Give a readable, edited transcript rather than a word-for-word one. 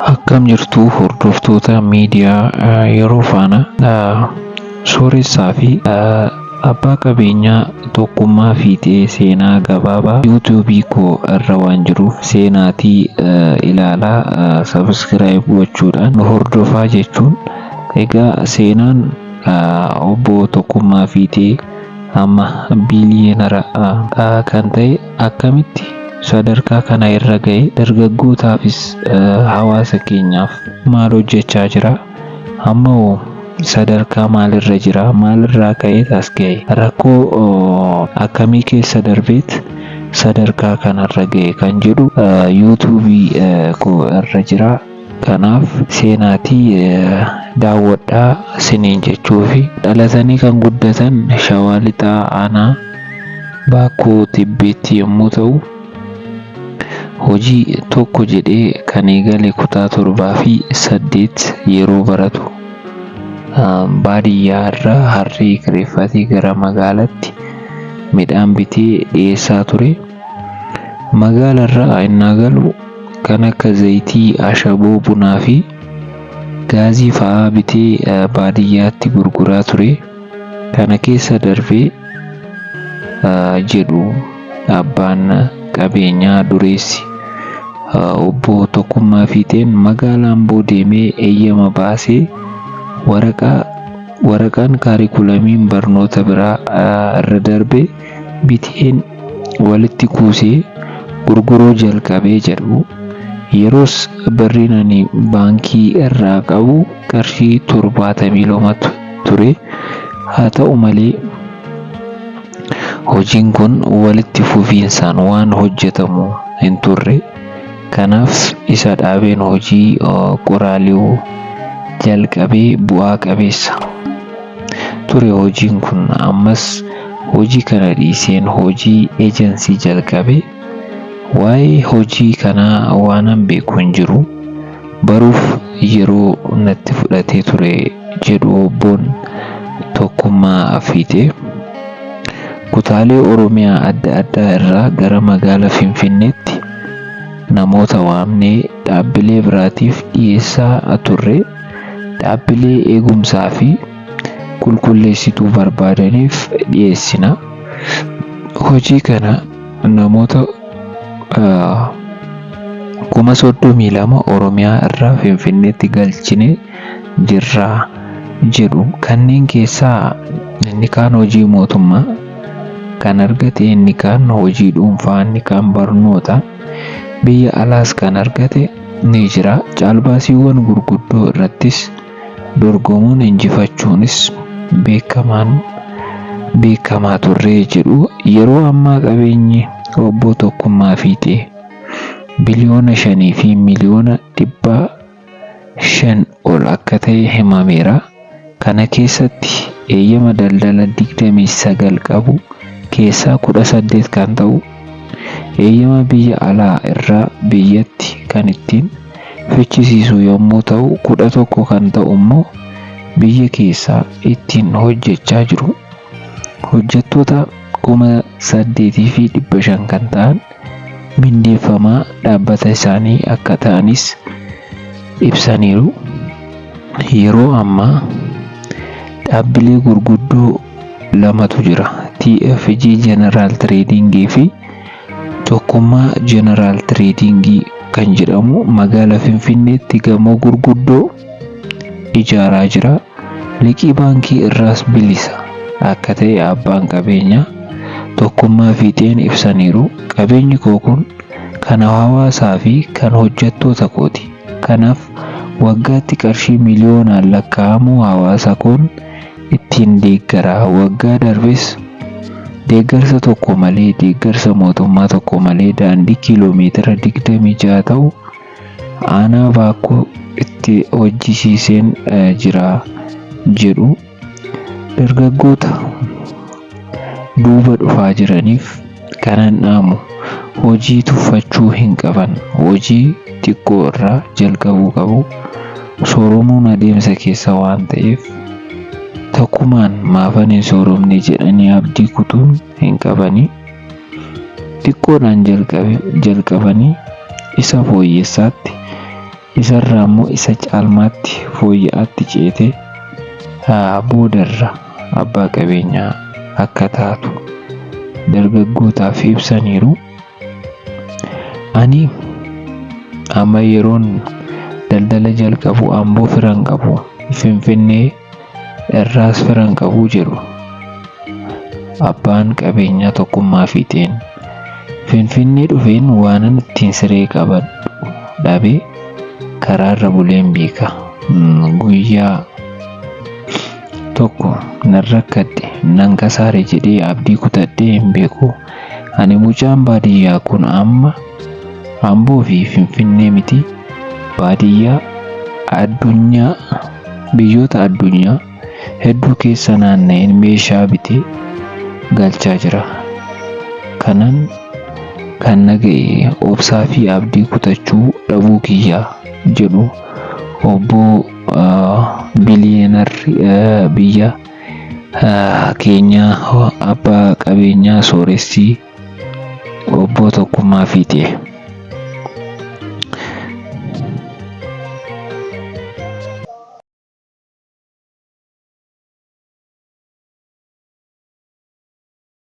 Akkam jirtu hordoftoota miidiyaa yeroo faana sooressaa fi abbaa qabeenyaa tokkummaa fiixee seenaa gabaabaa yuutuubii koo irra waan jiruuf seenaatii ilaalaa sabiskiraayib gochuudhaan nu hordofaa jechuun. Egaa seenaan obbo Tokkummaa Fiixee amma biiliyeenara kan ta'e akkamitti sadarkaa kana irra ga'e, dargaggootaafis hawaasa keenyaaf maal hojjechaa jira, amma sadarkaa maalirra jira, maalirraa ka'ee as ga'e, rakkoo akkamii keessa darbeet sadarkaa kanarra ga'e kan jedhu yuutuubii koo irra jira. Kanaaf seenaatii daawwadhaa isiniin jechuufi. Dhalatanii kan guddatan Shawaa Lixaa Aanaa Baakkoo Tibbeetti yommuu ta'u, hojii tokko jedhee kan eegale kutaa 7 fi 8 yeroo baratu baadiyyaa irraa harree kireeffatee gara magaalaatti midhaan bitee dhiyeessaa ture. Magaala irraa innaa galu kan akka zayitii, ashaboo, bunaa fi gaazii fa'aa bitee baadiyyaatti gurguraa ture. Kana keessa darbee jedhu abbaan qabeenyaa dureessi obbo Tokkummaa Fiixeen magaalaa Amboo deemee eeyyama baasee waraqaan kaarikuulamiin barnoota biraa irra darbe biteen walitti kuusee gurguruu jalqabee jedhu. Yeroos birriin ani baankii irraa qabu qarshii 72 ture. Haa ta'u malee hojiin kun walitti fufiinsaan waan hojjetamu hin turre. Kanaaf isa dhaabeen hojii qoraaluu jalqabee bu'aa qabeessa ture hojiin kun. Ammas hojii kana dhiiseen hojii eejensii jalqabe. Waa'ee hojii kanaa waanan beeku hin jiru, baruuf yeroo natti fudhatee ture jedhu obboon Tokkummaa Fiixee. Kutaalee Oromiyaa adda addaa irraa gara magaalaa Finfinneetti namoota waamnee dhaabbilee biraatiif dhiyeessaa turre. Dhaabbilee eegumsaa fi qulqulleessituu barbaadaniif dhiyeessina. Hojii kana namoota 32,000 Oromiyaa irraa Finfinneetti galchine jirra jedhu. Kanneen keessaa inni kaan hojii mootummaa kan argate, inni kaan hojii dhuunfaa, inni kaan barnoota biyya alaas kan argate ni jira. Caalbaasiiwwan gurguddoo irrattis dorgomuun injifachuunis beekamaa turre jedhu. Yeroo ammaa qabeenyi obbo Tokkummaa Fiixee biliyoona 5 fi miliyoona 500 ol akka ta'e himameera. Kana keessatti eeyyama daldala 29 qabu keessaa 18 kan ta'u, eeyyama biyya alaa irraa biyyatti kan ittiin fichisiisu yommuu ta'u, 11 kan ta'u immoo biyya keessaa ittiin hojjechaa jiru. Hojjettoota 8,500 kan ta'an mindeeffamaa dhaabbata isaanii akka ta'anis ibsaniiru. Yeroo ammaa dhaabbilee gurguddoo 2tu jira. TFG General Trading fi Tokkummaa General Trading kan jedhamu magaalaa Finfinneetti gamoo gurguddoo ijaaraa jira. Liqii baankii irraas bilisa akka ta'e abbaan qabeenyaa Tokkummaa Fiixeen ibsaniiru. Qabeenyi koo kun kan hawaasaa fi kan hojjettoota kooti. Kanaaf waggaatti qarshii miliyoonaan lakkaa'amu hawaasa koon ittiin deeggara. Waggaa darbes deeggarsa tokko malee, deeggarsa mootummaa tokko malee daandii kiiloomeetira 26 ta'u aanaa Baakkoo itti hojjisiiseen jira jedhu. Dargaggoota duuba dhufaa jiraniif kanan dhaamu hojii tuffachuu hin qaban, hojii xiqqoo irraa jalqabuu qabu. Sooromuun adeemsa keessa waan ta'eef tokkummaan maafan hin sooromne jedhanii abdii kutuun hin qabanii. xiqqoodhaan jalqabanii isa fooyyessaatti isarraa immoo isa caalmaatti fooyya'aatti ceete boodarra abbaa qabeenyaa akka taatu dargaggootaaf ibsaniiru. Ani amma yeroon daldala jalqabu Amboo firan qabu, Finfinnee irraas firan qabu jedhu abbaan qabeenyaa tokkummaa fiixeen Finfinnee dhufeen waanan ittiin siree qabadhu dhabee karaarra buleen beeka. Guyyaa tokko nan rakkadhe nan kasaare jedhee abdii kutadhee hin beeku. Ani mucaan baadiyyaa kun amma Amboo fi Finfinnee miti, baadiyyaa addunyaa biyyoota addunyaa hedduu keessa naanna'een meeshaa bitee galchaa jira. Kanan kan naga'e obsaa fi abdii kutachuu dhabuu kiyyaa jedhu obbo biliyeenarri biyya keenyaa abbaa qabeenyaa sooressii obbo Tokkummaa Fiixee.